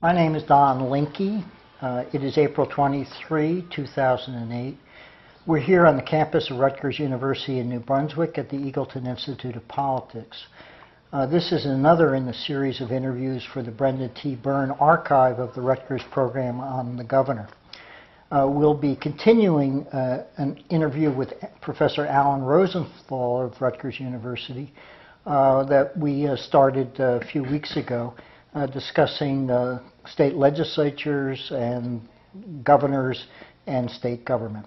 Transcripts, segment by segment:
My name is Don Linky. It is April 23, 2008. We're here on the campus of Rutgers University in New Brunswick at the Eagleton Institute of Politics. This is another in the series of interviews for the Brenda T. Byrne Archive of the Rutgers program on the governor. We'll be continuing an interview with Professor Alan Rosenthal of Rutgers University that we started a few weeks ago, discussing state legislatures and governors and state government.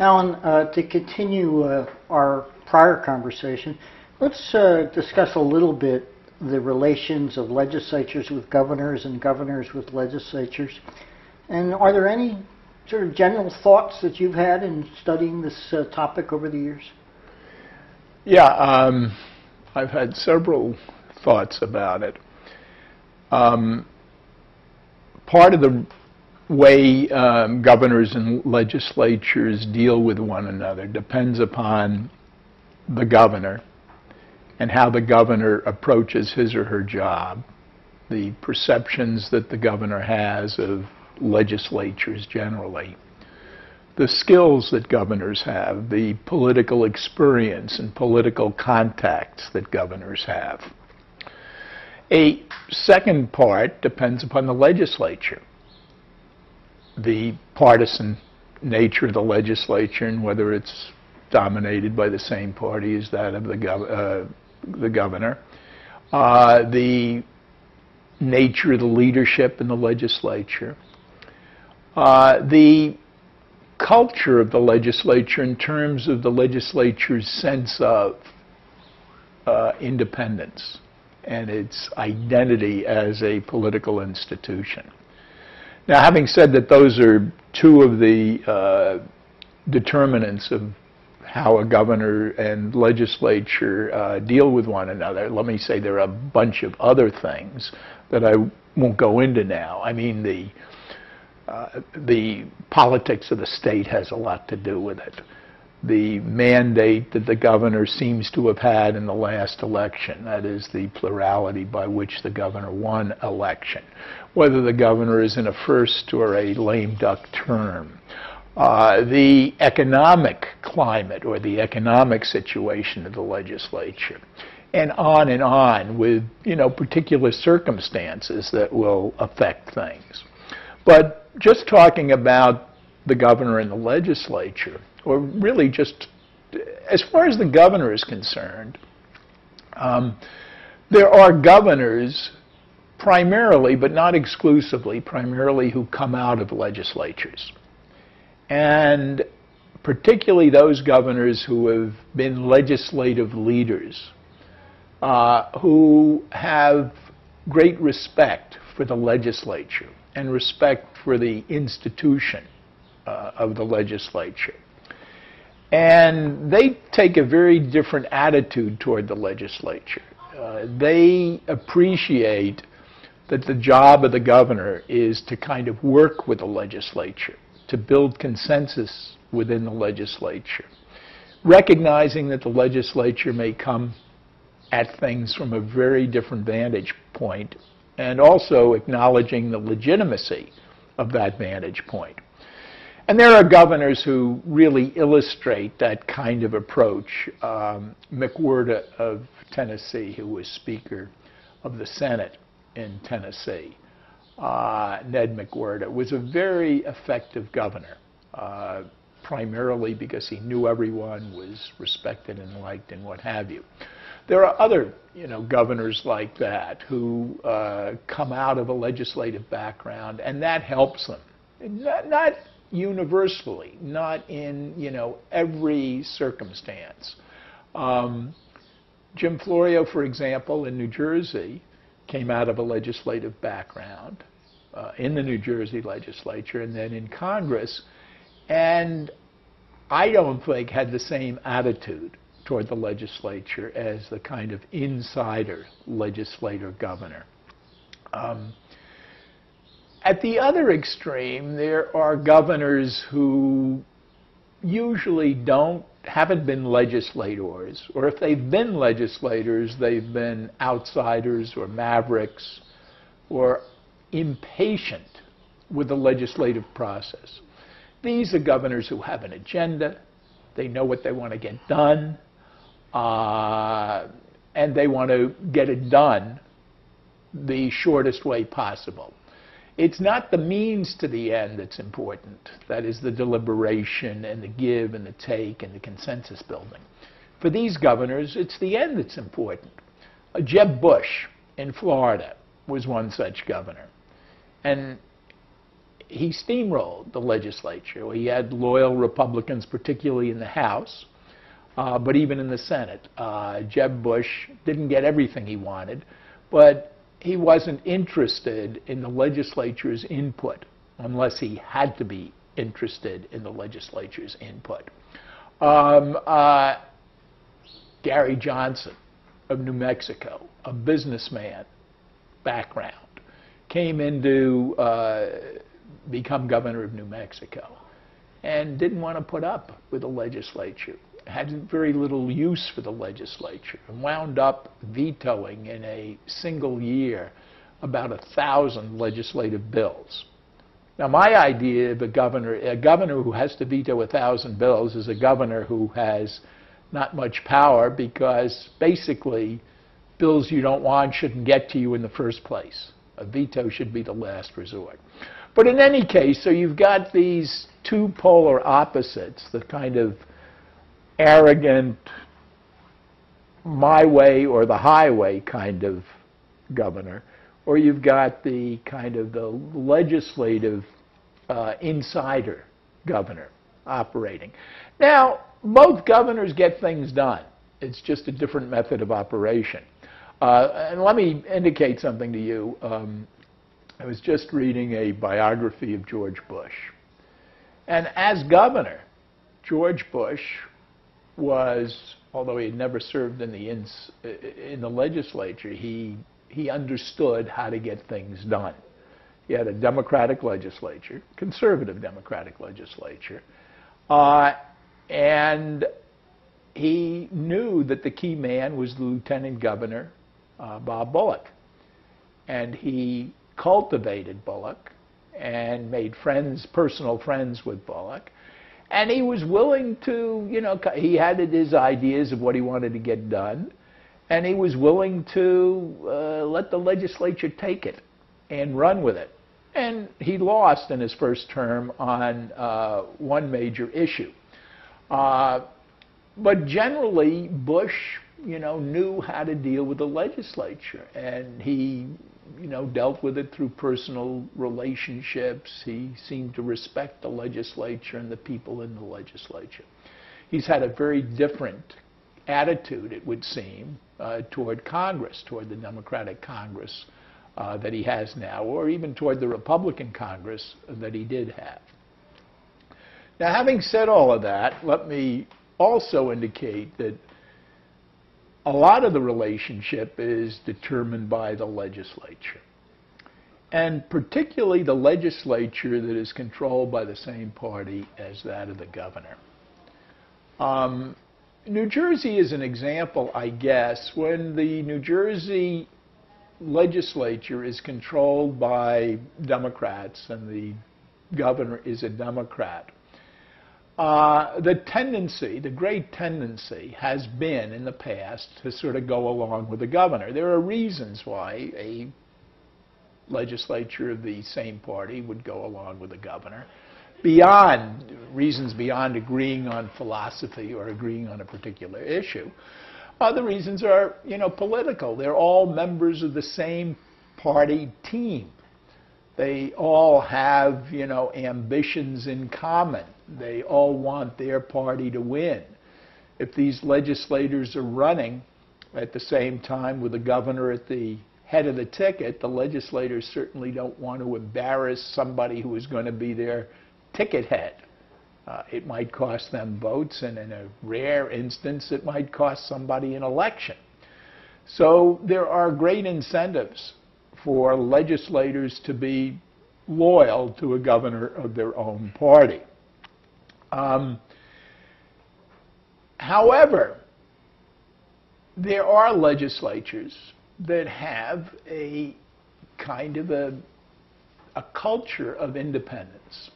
Alan, to continue our prior conversation, let's discuss a little bit the relations of legislatures with governors and governors with legislatures. And are there any sort of general thoughts that you've had in studying this topic over the years? Yeah, I've had several thoughts about it. Part of the way governors and legislatures deal with one another depends upon the governor and how the governor approaches his or her job, the perceptions that the governor has of legislatures generally, the skills that governors have, the political experience and political contacts that governors have. A second part depends upon the legislature, the partisan nature of the legislature and whether it's dominated by the same party as that of the governor, the nature of the leadership in the legislature, the culture of the legislature in terms of the legislature's sense of independence and its identity as a political institution. Now, having said that those are two of the determinants of how a governor and legislature deal with one another, let me say there are a bunch of other things that I won't go into now. I mean, the politics of the state has a lot to do with it. The mandate that the governor seems to have had in the last election, that is the plurality by which the governor won election, whether the governor is in a first or a lame duck term, the economic climate or the economic situation of the legislature, and on with, particular circumstances that will affect things. But just talking about the governor and the legislature, or really just as far as the governor is concerned, there are governors primarily, but not exclusively, primarily who come out of legislatures. And particularly those governors who have been legislative leaders, who have great respect for the legislature and respect for the institution of the legislature. And they take a very different attitude toward the legislature. They appreciate that the job of the governor is to kind of work with the legislature, to build consensus within the legislature, recognizing that the legislature may come at things from a very different vantage point, and also acknowledging the legitimacy of that vantage point. And there are governors who really illustrate that kind of approach. McWhorter of Tennessee, who was Speaker of the Senate in Tennessee, Ned McWhorter, was a very effective governor, primarily because he knew everyone, was respected and liked and what have you. There are other, governors like that who come out of a legislative background, and that helps them. Not universally, not in, every circumstance. Jim Florio, for example, in New Jersey, came out of a legislative background in the New Jersey legislature and then in Congress, and I don't think had the same attitude toward the legislature as the kind of insider legislator governor. At the other extreme, there are governors who usually haven't been legislators, or if they've been legislators, they've been outsiders or mavericks or impatient with the legislative process. These are governors who have an agenda. They know what they want to get done, and they want to get it done the shortest way possible. It's not the means to the end that's important. That is the deliberation and the give and the take and the consensus building. For these governors, it's the end that's important. Jeb Bush in Florida was one such governor. And he steamrolled the legislature. He had loyal Republicans, particularly in the House, but even in the Senate. Jeb Bush didn't get everything he wanted, but he wasn't interested in the legislature's input unless he had to be interested in the legislature's input. Gary Johnson of New Mexico, a businessman background, came into become governor of New Mexico and didn't want to put up with the legislature, had very little use for the legislature, and wound up vetoing in a single year about 1,000 legislative bills. Now, my idea of a governor who has to veto 1,000 bills is a governor who has not much power, because basically bills you don't want shouldn't get to you in the first place. A veto should be the last resort. But in any case, so you've got these two polar opposites, the kind of arrogant, my way or the highway kind of governor, or you've got the kind of the legislative insider governor operating. Now, both governors get things done. It's just a different method of operation. And let me indicate something to you. I was just reading a biography of George Bush. And as governor, George Bush was, although he had never served in the legislature, he understood how to get things done. He had a Democratic legislature, conservative Democratic legislature, and he knew that the key man was the Lieutenant Governor, Bob Bullock. And he cultivated Bullock and made friends, personal friends with Bullock. And he was willing to, he had his ideas of what he wanted to get done, and he was willing to let the legislature take it and run with it. And he lost in his first term on one major issue. But generally, Bush, knew how to deal with the legislature, and he, dealt with it through personal relationships. He seemed to respect the legislature and the people in the legislature. He's had a very different attitude, it would seem, toward Congress, toward the Democratic Congress that he has now, or even toward the Republican Congress that he did have. Now, having said all of that, let me also indicate that a lot of the relationship is determined by the legislature, and particularly the legislature that is controlled by the same party as that of the governor. New Jersey is an example, I guess, when the New Jersey legislature is controlled by Democrats and the governor is a Democrat. The great tendency has been in the past to sort of go along with the governor. There are reasons why a legislature of the same party would go along with the governor, reasons beyond agreeing on philosophy or agreeing on a particular issue. The reasons are, political. They're all members of the same party team. They all have, ambitions in common. They all want their party to win. If these legislators are running at the same time with the governor at the head of the ticket, the legislators certainly don't want to embarrass somebody who is going to be their ticket head. It might cost them votes, and in a rare instance, it might cost somebody an election. So there are great incentives for legislators to be loyal to a governor of their own party. However, there are legislatures that have a kind of a a culture of independence.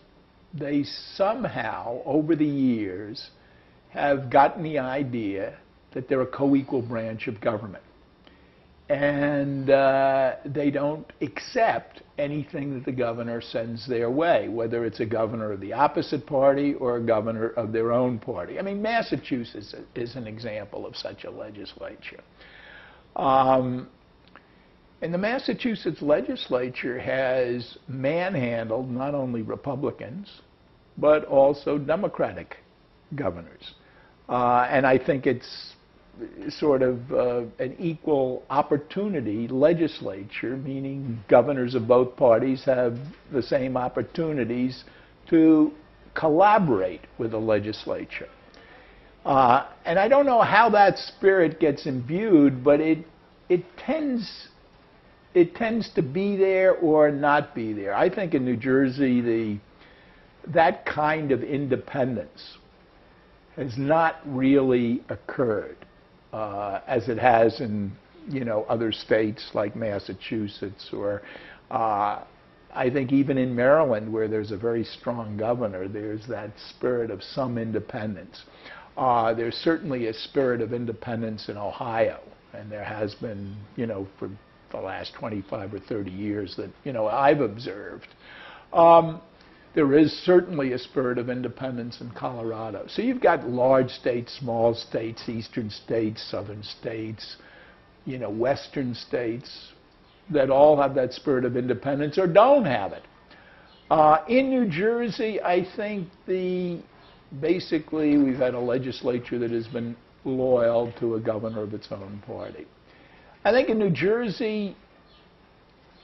They somehow, over the years, have gotten the idea that they're a co-equal branch of government. And they don't accept anything that the governor sends their way, whether it's a governor of the opposite party or a governor of their own party. I mean, Massachusetts is an example of such a legislature. And the Massachusetts legislature has manhandled not only Republicans, but also Democratic governors. And I think it's sort of an equal opportunity legislature, meaning governors of both parties have the same opportunities to collaborate with the legislature. And I don't know how that spirit gets imbued, but it tends to be there or not be there. I think in New Jersey, that kind of independence has not really occurred as it has in other states like Massachusetts, or I think even in Maryland, where there's a very strong governor, there's that spirit of some independence. There's certainly a spirit of independence in Ohio, and there has been, for the last 25 or 30 years that, I've observed. There is certainly a spirit of independence in Colorado. So you've got large states, small states, eastern states, southern states, western states that all have that spirit of independence or don't have it. In New Jersey, I think basically we've had a legislature that has been loyal to a governor of its own party. I think in New Jersey,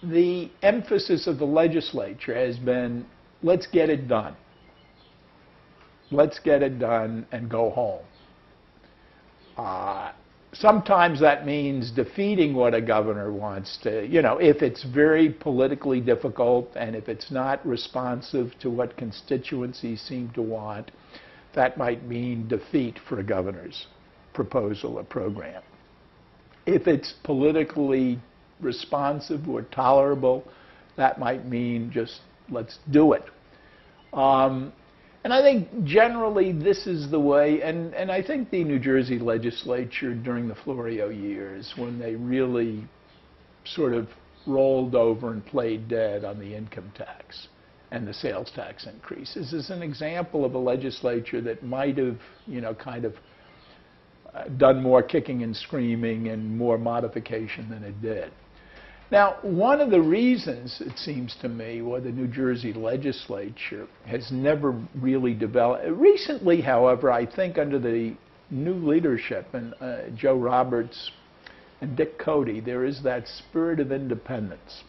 the emphasis of the legislature has been, let's get it done. Let's get it done and go home. Sometimes that means defeating what a governor wants to, if it's very politically difficult and if it's not responsive to what constituencies seem to want, that might mean defeat for a governor's proposal or program. If it's politically responsive or tolerable, that might mean just let's do it. And I think generally this is the way, and I think the New Jersey legislature during the Florio years, when they really sort of rolled over and played dead on the income tax and the sales tax increases, is an example of a legislature that might have, kind of done more kicking and screaming and more modification than it did. Now, one of the reasons, it seems to me, why the New Jersey legislature has never really developed, recently, however, I think under the new leadership, and Joe Roberts and Dick Cody, there is that spirit of independence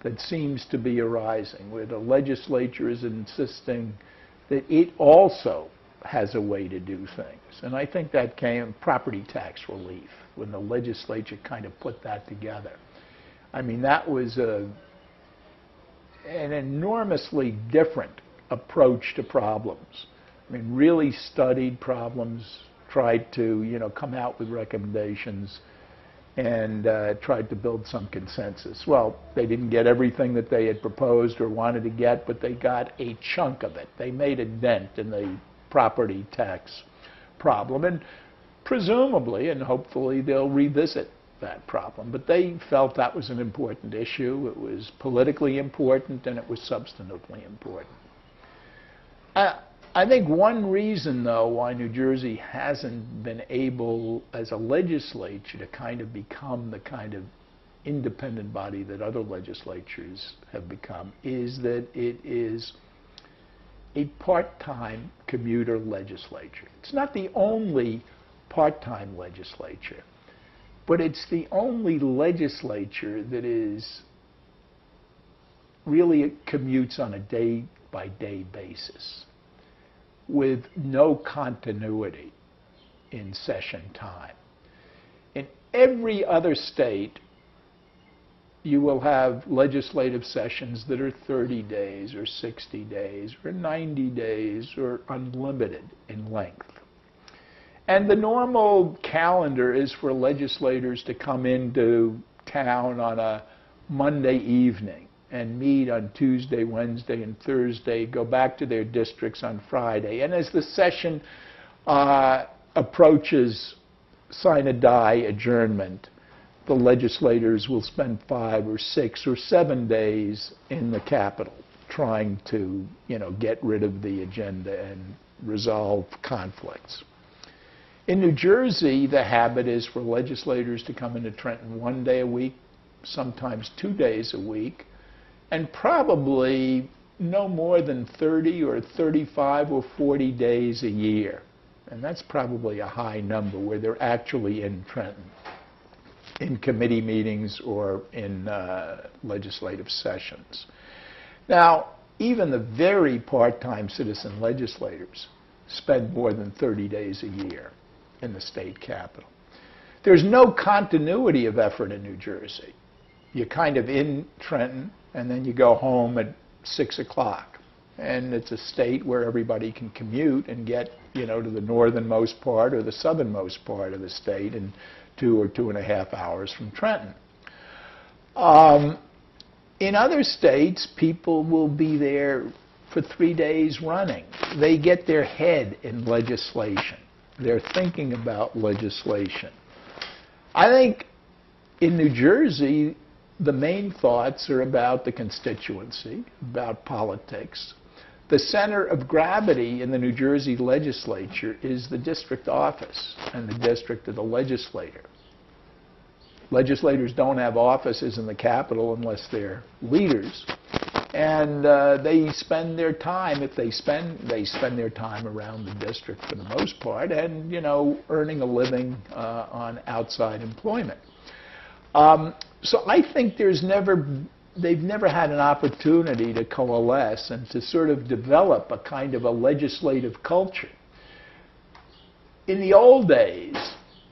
that seems to be arising, where the legislature is insisting that it also has a way to do things. And I think that came property tax relief, when the legislature kind of put that together. I mean, that was an enormously different approach to problems. I mean, really studied problems, tried to, come out with recommendations, and tried to build some consensus. Well, they didn't get everything that they had proposed or wanted to get, but they got a chunk of it. They made a dent in the property tax problem, and presumably and hopefully they'll revisit that problem. But they felt that was an important issue. It was politically important, and it was substantively important. I think one reason, though, why New Jersey hasn't been able, as a legislature, to kind of become the kind of independent body that other legislatures have become, is that it is a part-time commuter legislature. It's not the only part-time legislature, but it's the only legislature that is really commutes on a day-by-day basis with no continuity in session time. In every other state, you will have legislative sessions that are 30 days or 60 days or 90 days or unlimited in length. And the normal calendar is for legislators to come into town on a Monday evening and meet on Tuesday, Wednesday, and Thursday, go back to their districts on Friday. And as the session approaches sine die adjournment, the legislators will spend 5 or 6 or 7 days in the Capitol trying to, get rid of the agenda and resolve conflicts. In New Jersey, the habit is for legislators to come into Trenton 1 day a week, sometimes 2 days a week, and probably no more than 30 or 35 or 40 days a year. And that's probably a high number where they're actually in Trenton, in committee meetings or in legislative sessions. Now, even the very part-time citizen legislators spend more than 30 days a year in the state capitol. There's no continuity of effort in New Jersey. You're kind of in Trenton, and then you go home at 6 o'clock. And it's a state where everybody can commute and get, to the northernmost part or the southernmost part of the state in 2 or 2.5 hours from Trenton. In other states, people will be there for 3 days running. They get their head in legislation. They're thinking about legislation. I think in New Jersey, the main thoughts are about the constituency, about politics. The center of gravity in the New Jersey legislature is the district office and the district of the legislator. Legislators don't have offices in the Capitol unless they're leaders. And they spend their time, they spend their time around the district for the most part and, earning a living on outside employment. So I think they've never had an opportunity to coalesce and to sort of develop a kind of a legislative culture. In the old days,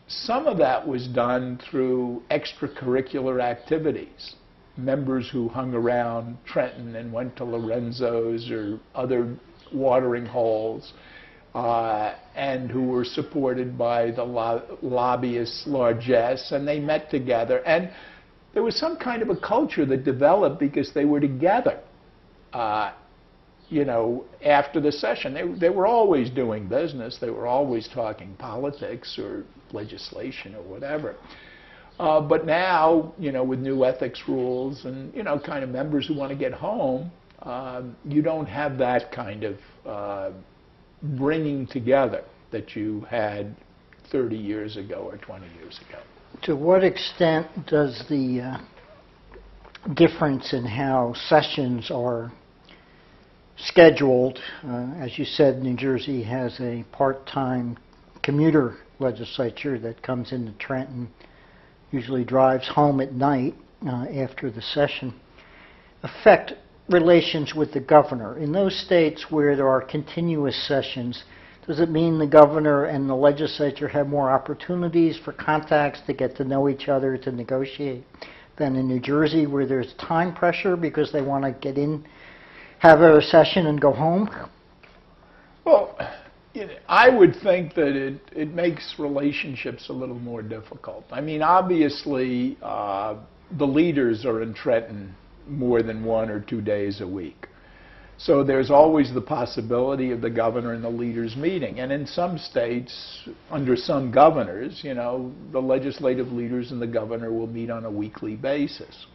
some of that was done through extracurricular activities. Members who hung around Trenton and went to Lorenzo's or other watering holes and who were supported by the lobbyist largesse, and they met together. And there was some kind of a culture that developed because they were together, after the session. They were always doing business. They were always talking politics or legislation or whatever. But now, with new ethics rules and, kind of members who want to get home, you don't have that kind of bringing together that you had 30 years ago or 20 years ago. To what extent does the difference in how sessions are scheduled, as you said, New Jersey has a part-time commuter legislature that comes into Trenton, usually drives home at night after the session, affect relations with the governor? In those states where there are continuous sessions, does it mean the governor and the legislature have more opportunities for contacts to get to know each other, to negotiate, than in New Jersey where there's time pressure because they want to get in, have a session and go home? Well, I would think that it makes relationships a little more difficult. I mean, obviously, the leaders are in Trenton more than 1 or 2 days a week. So there's always the possibility of the governor and the leaders meeting. And in some states, under some governors, the legislative leaders and the governor will meet on a weekly basis.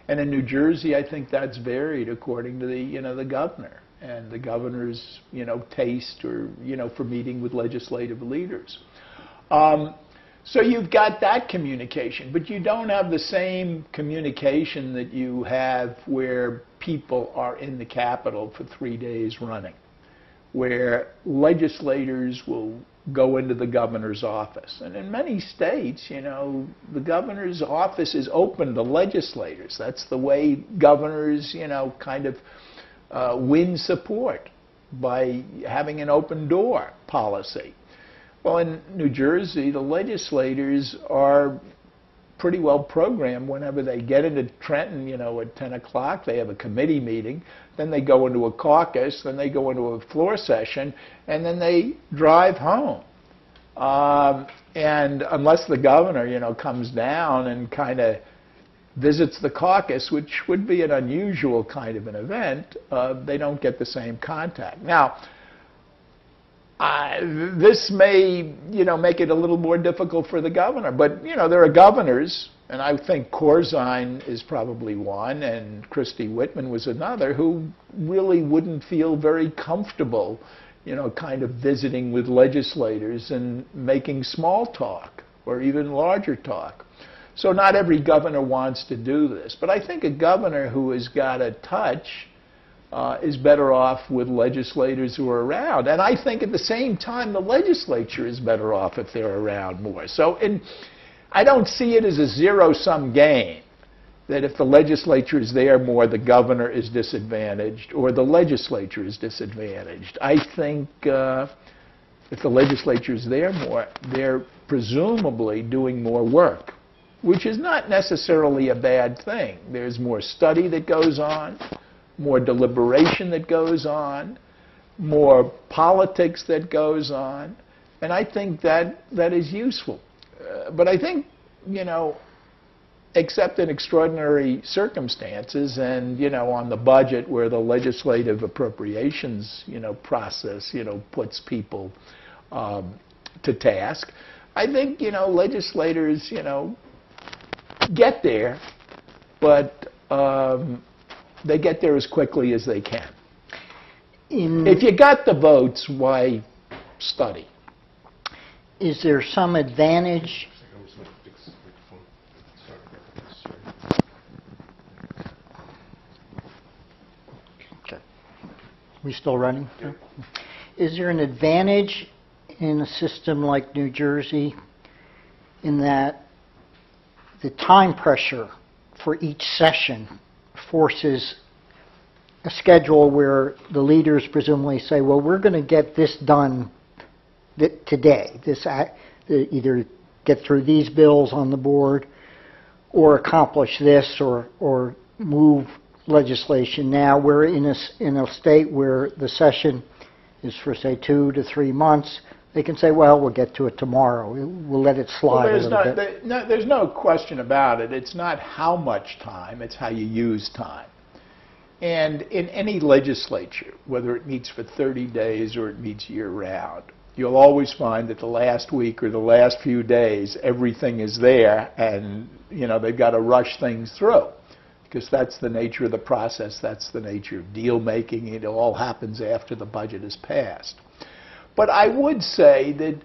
And in New Jersey, I think that's varied according to the governor and the governor's, taste or, for meeting with legislative leaders. So you've got that communication, but you don't have the same communication that you have where people are in the Capitol for 3 days running, where legislators will go into the governor's office. And in many states, the governor's office is open to legislators. That's the way governors, kind of win support, by having an open door policy. Well, in New Jersey, the legislators are pretty well programmed whenever they get into Trenton, at 10 o'clock. They have a committee meeting. Then they go into a caucus. Then they go into a floor session. And then they drive home. And unless the governor, comes down and kind of visits the caucus, which would be an unusual kind of an event, they don't get the same contact. Now, this may, make it a little more difficult for the governor, but, there are governors, and I think Corzine is probably one, and Christie Whitman was another, who really wouldn't feel very comfortable, kind of visiting with legislators and making small talk or even larger talk. So not every governor wants to do this, but I think a governor who has got a touch is better off with legislators who are around. And I think at the same time, the legislature is better off if they're around more. So I don't see it as a zero-sum game, that if the legislature is there more, the governor is disadvantaged or the legislature is disadvantaged. I think if the legislature is there more, they're presumably doing more work, which is not necessarily a bad thing. There's more study that goes on, more deliberation that goes on, more politics that goes on, and I think that is useful. But I think, except in extraordinary circumstances and, on the budget where the legislative appropriations, process, puts people to task, I think, legislators, get there, but they get there as quickly as they can. If you got the votes, why study? Is there some advantage? Okay. We still running? Yeah. Is there an advantage in a system like New Jersey in that the time pressure for each session forces a schedule where the leaders presumably say, well, we're going to get this done today, either get through these bills on the board or accomplish this or move legislation now. We're in a state where the session is for, say, 2 to 3 months. They can say, well, we'll get to it tomorrow. We'll let it slide a little bit. There's no question about it. It's not how much time, it's how you use time. And in any legislature, whether it meets for 30 days or it meets year-round, you'll always find that the last week or the last few days, everything is there, and they've got to rush things through, because that's the nature of the process, that's the nature of deal-making. It all happens after the budget is passed. But I would say that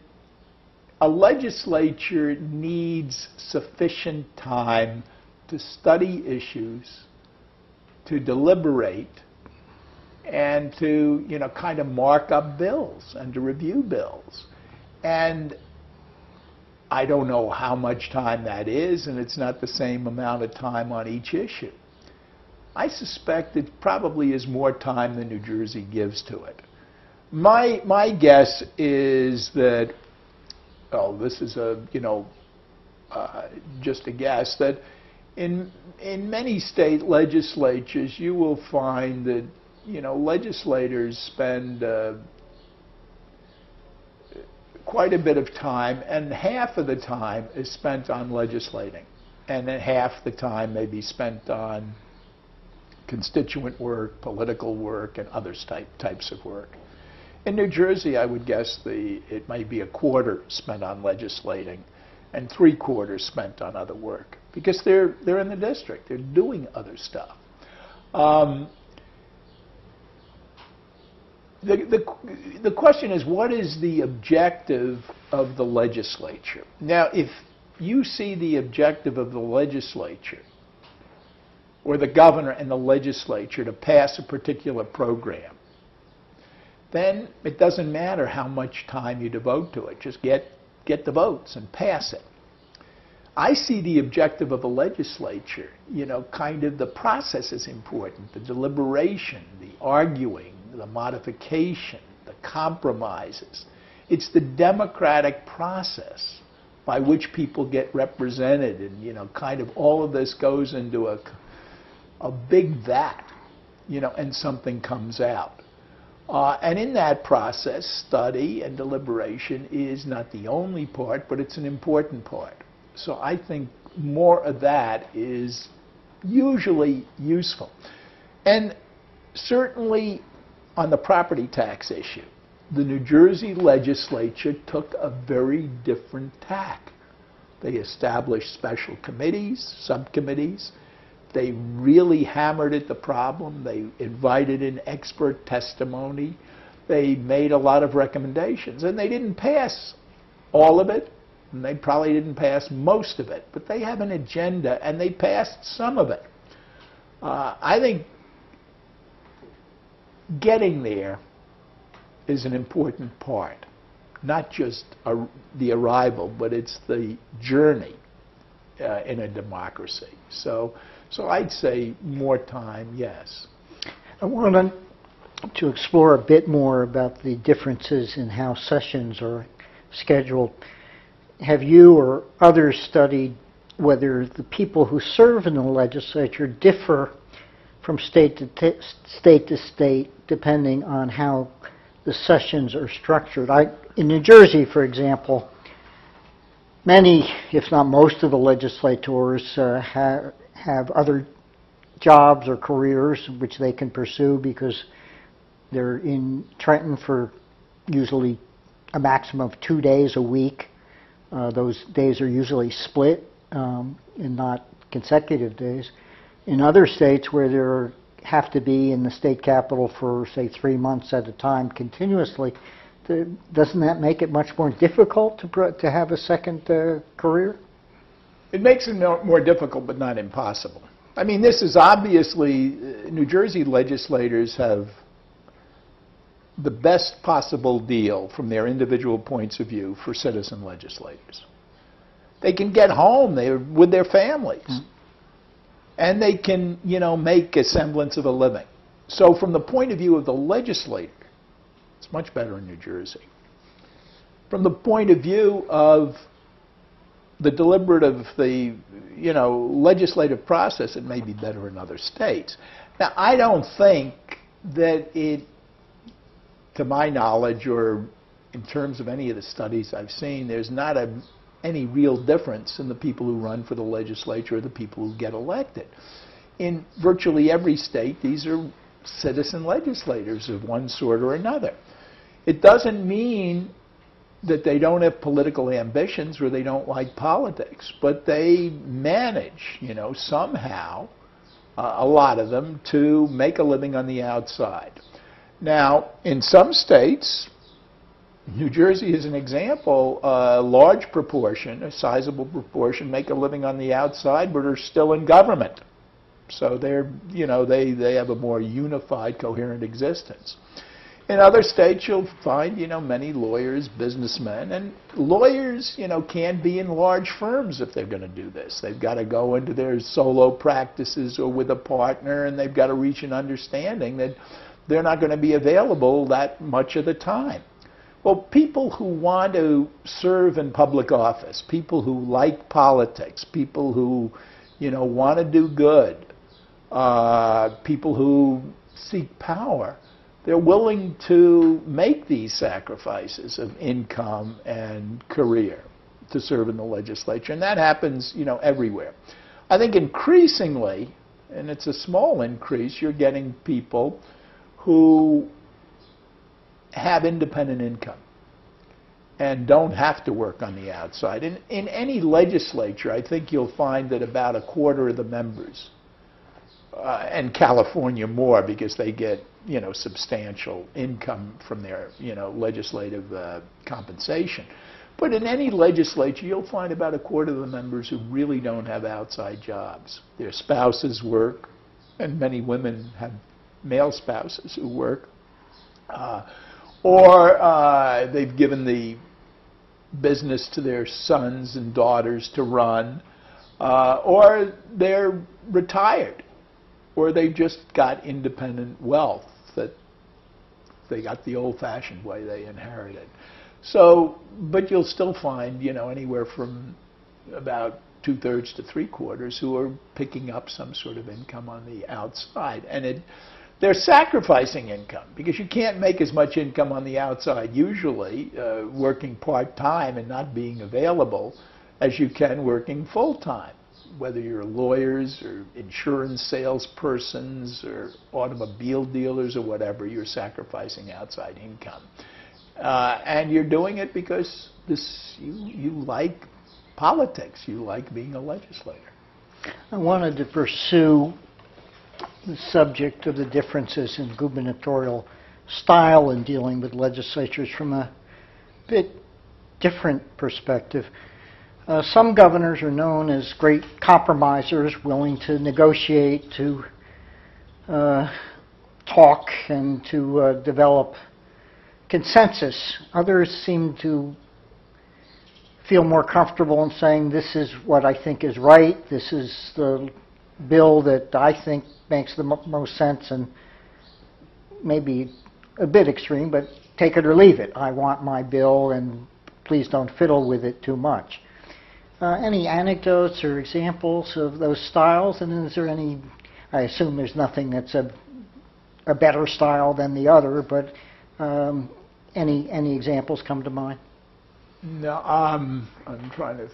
a legislature needs sufficient time to study issues, to deliberate, and to, kind of mark up bills and to review bills. And I don't know how much time that is, and it's not the same amount of time on each issue. I suspect it probably is more time than New Jersey gives to it. My guess is that, this is just a guess, that in many state legislatures you will find that legislators spend quite a bit of time, and half of the time is spent on legislating, and then half the time may be spent on constituent work, political work, and other types of work. In New Jersey, I would guess it might be a quarter spent on legislating and 3/4 spent on other work, because they're in the district. They're doing other stuff. The question is, what is the objective of the legislature? Now, if you see the objective of the legislature or the governor and the legislature to pass a particular program, then it doesn't matter how much time you devote to it. Just get the votes and pass it. I see the objective of a legislature, kind of the process is important, the deliberation, the arguing, the modification, the compromises. It's the democratic process by which people get represented, and, kind of all of this goes into a big vat, and something comes out. And in that process, study and deliberation is not the only part, but it's an important part. So I think more of that is usually useful. And certainly on the property tax issue, the New Jersey legislature took a very different tack. They established special committees, subcommittees. They really hammered at the problem. They invited in expert testimony. They made a lot of recommendations. And they didn't pass all of it, and they probably didn't pass most of it. But they have an agenda, and they passed some of it. I think getting there is an important part. Not just the arrival, but it's the journey in a democracy. So I'd say more time, yes. I want to explore a bit more about the differences in how sessions are scheduled. Have you or others studied whether the people who serve in the legislature differ from state to state depending on how the sessions are structured? In New Jersey, for example, many, if not most of the legislators have other jobs or careers which they can pursue because they're in Trenton for usually a maximum of 2 days a week. Those days are usually split and not consecutive days. In other states where there have to be in the state capitol for, say, 3 months at a time continuously, doesn't that make it much more difficult to have a second career? It makes it more difficult, but not impossible. I mean, this is obviously, New Jersey legislators have the best possible deal from their individual points of view for citizen legislators. They can get home with their families. Mm-hmm. And they can, make a semblance of a living. So from the point of view of the legislator, it's much better in New Jersey. From the point of view of the deliberative, legislative process, it may be better in other states. Now, I don't think that it, to my knowledge, or in terms of any of the studies I've seen, there's not any real difference in the people who run for the legislature or the people who get elected. In virtually every state, these are citizen legislators of one sort or another. It doesn't mean that they don't have political ambitions or they don't like politics, but they manage, somehow, a lot of them, to make a living on the outside. Now, in some states, New Jersey is an example, a large proportion, a sizable proportion, make a living on the outside but are still in government. So they're, they have a more unified, coherent existence. In other states, you'll find, many lawyers, businessmen, and lawyers, can be in large firms if they're going to do this. They've got to go into their solo practices or with a partner, and they've got to reach an understanding that they're not going to be available that much of the time. Well, people who want to serve in public office, people who like politics, people who, want to do good, people who seek power, they're willing to make these sacrifices of income and career to serve in the legislature. And that happens, everywhere. I think increasingly, and it's a small increase, you're getting people who have independent income and don't have to work on the outside. In any legislature, I think you'll find that about a quarter of the members, and California more because they get, substantial income from their, legislative compensation. But in any legislature, you'll find about a quarter of the members who really don't have outside jobs. Their spouses work, and many women have male spouses who work, or they've given the business to their sons and daughters to run, or they're retired, or they've just got independent wealth that they got the old-fashioned way they inherited. So, but you'll still find, anywhere from about 2/3 to 3/4 who are picking up some sort of income on the outside. And they're sacrificing income because you can't make as much income on the outside usually working part-time and not being available as you can working full-time. whether you're lawyers or insurance salespersons or automobile dealers or whatever, you're sacrificing outside income. And you're doing it because you like politics. You like being a legislator. I wanted to pursue the subject of the differences in gubernatorial style in dealing with legislatures from a bit different perspective. Some governors are known as great compromisers, willing to negotiate, to talk, and to develop consensus. Others seem to feel more comfortable in saying, this is what I think is right, this is the bill that I think makes the most sense, and maybe a bit extreme, but take it or leave it. I want my bill, and please don't fiddle with it too much. Any anecdotes or examples of those styles? And is there any, I assume there's nothing that's a better style than the other, but any examples come to mind? No, I'm trying to...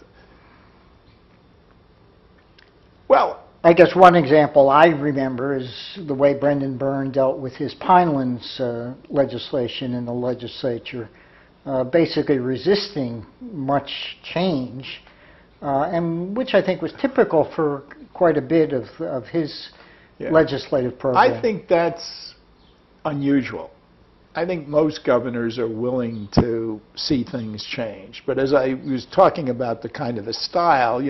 Well, I guess one example I remember is the way Brendan Byrne dealt with his Pinelands legislation in the legislature, basically resisting much change, and which I think was typical for quite a bit of his legislative program. I think that's unusual. I think most governors are willing to see things change. But as I was talking about the kind of the style,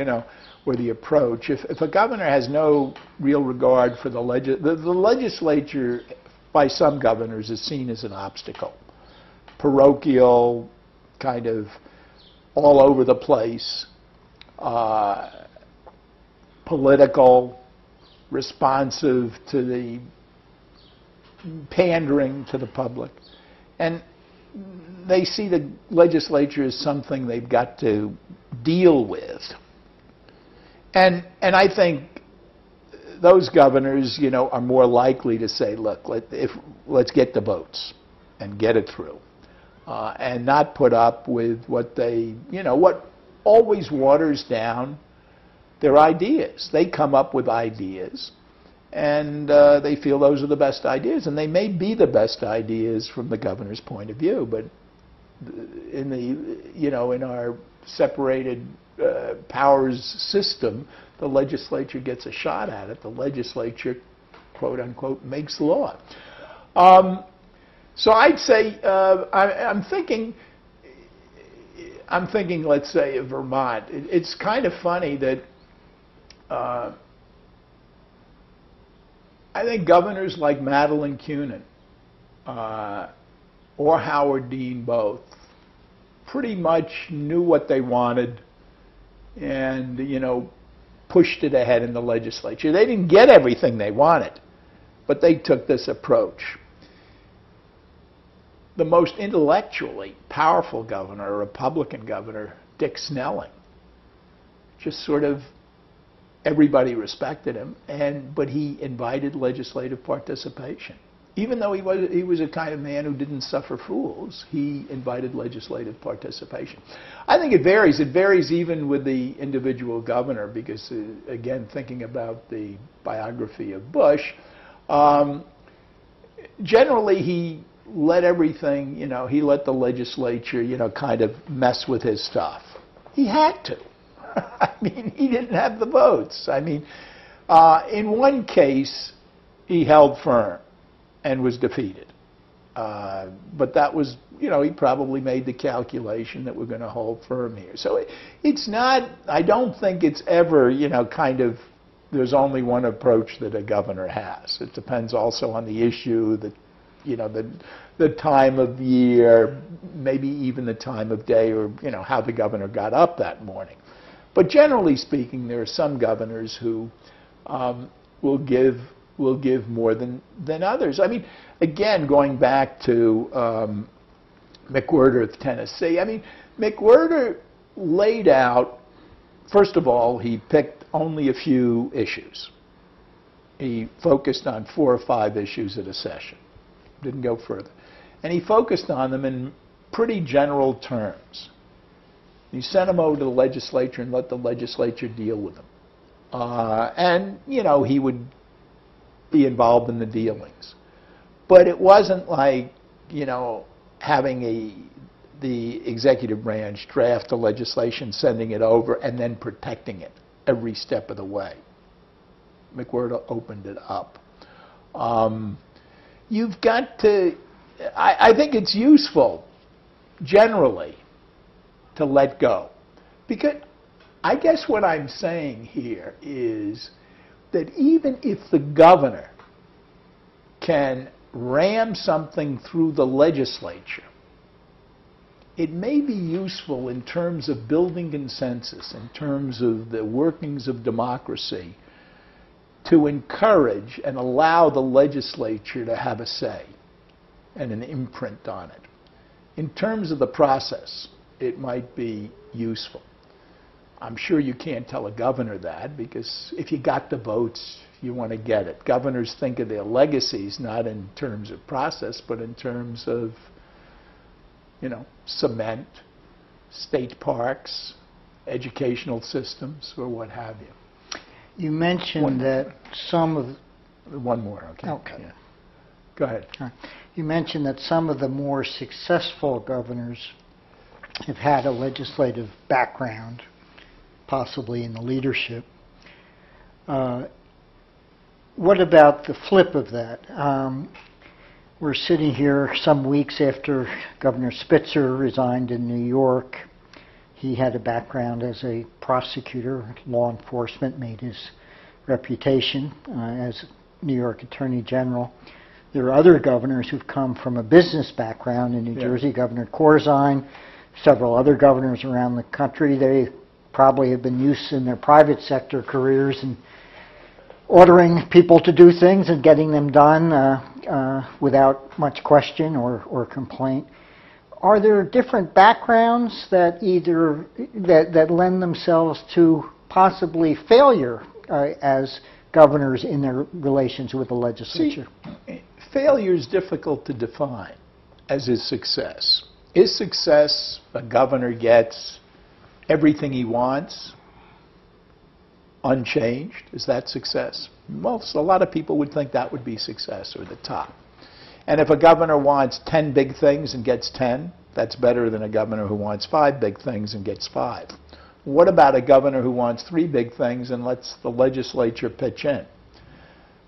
or the approach, if a governor has no real regard for the legislature, by some governors, is seen as an obstacle. Parochial, kind of all over the place, political, responsive to the pandering to the public. And they see the legislature as something they've got to deal with. And I think those governors, are more likely to say, look, let's get the votes and get it through, and not put up with what what always waters down their ideas. They come up with ideas, and they feel those are the best ideas, and they may be the best ideas from the governor's point of view, but in our separated powers system, the legislature gets a shot at it. The legislature, quote unquote, makes law. So I'd say I'm thinking. Let's say of Vermont. It's kind of funny that I think governors like Madeline Kunin or Howard Dean both pretty much knew what they wanted and, pushed it ahead in the legislature. They didn't get everything they wanted, but they took this approach. The most intellectually powerful governor, a Republican governor, Dick Snelling, just sort of everybody respected him, but he invited legislative participation. Even though he was a kind of man who didn't suffer fools, he invited legislative participation. I think it varies. It varies even with the individual governor because, again, thinking about the biography of Bush, generally he let everything, he let the legislature, kind of mess with his stuff. He had to. I mean, he didn't have the votes. I mean, in one case, he held firm and was defeated. But that was, he probably made the calculation that we're going to hold firm here. So it's not, I don't think it's ever, kind of, there's only one approach that a governor has. It depends also on the issue, the time of year, maybe even the time of day, or, how the governor got up that morning. But generally speaking, there are some governors who will give more than others. I mean, again, going back to McWhirter of Tennessee, I mean, McWhirter laid out, first of all, he picked only a few issues. He focused on 4 or 5 issues at a session, didn't go further. And he focused on them in pretty general terms. He sent them over to the legislature and let the legislature deal with them. And, he would be involved in the dealings. But it wasn't like, having the executive branch draft the legislation, sending it over, and then protecting it every step of the way. McWhirter opened it up. You've got to, I think it's useful, generally, to let go. Because I guess what I'm saying here is that even if the governor can ram something through the legislature, it may be useful in terms of building consensus, in terms of the workings of democracy, to encourage and allow the legislature to have a say and an imprint on it. In terms of the process, it might be useful. I'm sure you can't tell a governor that, because if you got the votes, you want to get it. Governors think of their legacies not in terms of process, but in terms of, cement, state parks, educational systems, or what have you. You mentioned that some of... One more, okay. Okay. Yeah. Go ahead. You mentioned that some of the more successful governors have had a legislative background, possibly in the leadership. What about the flip of that? We're sitting here some weeks after Governor Spitzer resigned in New York. He had a background as a prosecutor, law enforcement, made his reputation as New York Attorney General. There are other governors who've come from a business background in New Jersey. Governor Corzine, several other governors around the country. They probably have been used in their private sector careers and ordering people to do things and getting them done without much question or complaint. Are there different backgrounds that that lend themselves to possibly failure as governors in their relations with the legislature? See, failure is difficult to define, as is success. Is success a governor gets everything he wants, unchanged? Is that success? A lot of people would think that would be success, or the top. And if a governor wants 10 big things and gets 10, that's better than a governor who wants 5 big things and gets 5. What about a governor who wants 3 big things and lets the legislature pitch in?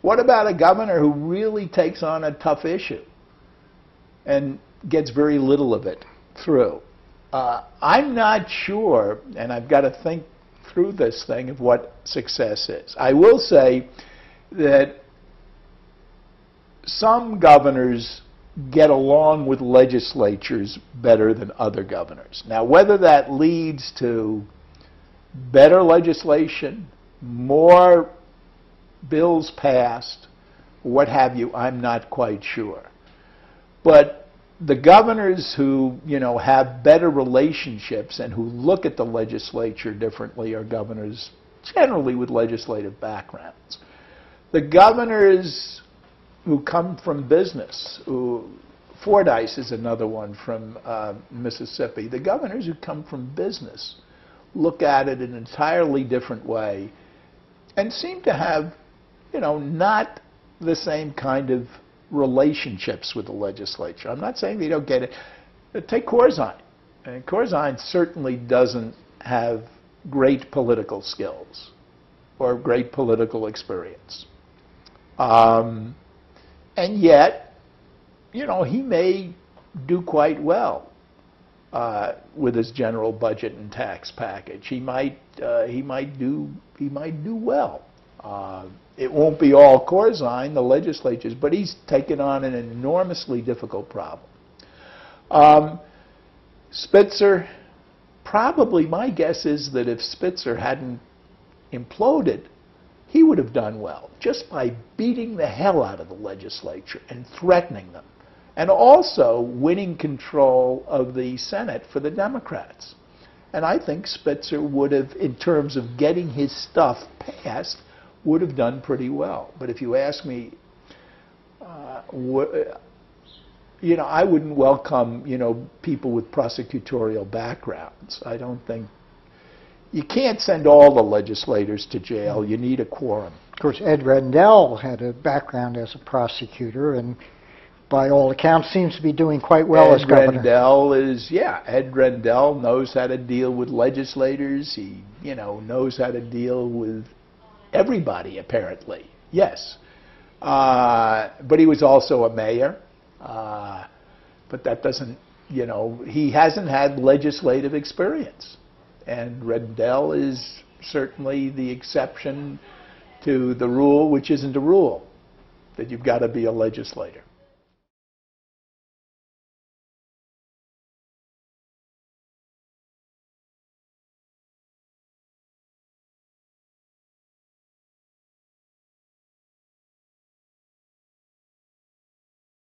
What about a governor who really takes on a tough issue and gets very little of it through? I'm not sure, and I've got to think through this thing of what success is. I will say that some governors get along with legislatures better than other governors. Now, whether that leads to better legislation, more bills passed, what have you, I'm not quite sure. But the governors who, have better relationships and who look at the legislature differently are governors generally with legislative backgrounds. The governors who come from business, Fordyce is another one from Mississippi. The governors who come from business look at it in an entirely different way and seem to have, not the same kind of relationships with the legislature. I'm not saying they don't get it. Take Corzine. And Corzine certainly doesn't have great political skills or great political experience. And yet, he may do quite well with his general budget and tax package. He might do well. It won't be all Corzine, the legislatures, but he's taken on an enormously difficult problem. Spitzer, probably my guess is that if Spitzer hadn't imploded, he would have done well, just by beating the hell out of the legislature and threatening them, and also winning control of the Senate for the Democrats. And I think Spitzer would have, in terms of getting his stuff passed, would have done pretty well. But if you ask me, I wouldn't welcome, people with prosecutorial backgrounds. I don't think, you can't send all the legislators to jail. You need a quorum. Of course, Ed Rendell had a background as a prosecutor, and by all accounts seems to be doing quite well as governor. Ed Rendell knows how to deal with legislators. He, knows how to deal with everybody, apparently. Yes. But he was also a mayor. But that doesn't, he hasn't had legislative experience. And Rendell is certainly the exception to the rule, which isn't a rule, that you've got to be a legislator.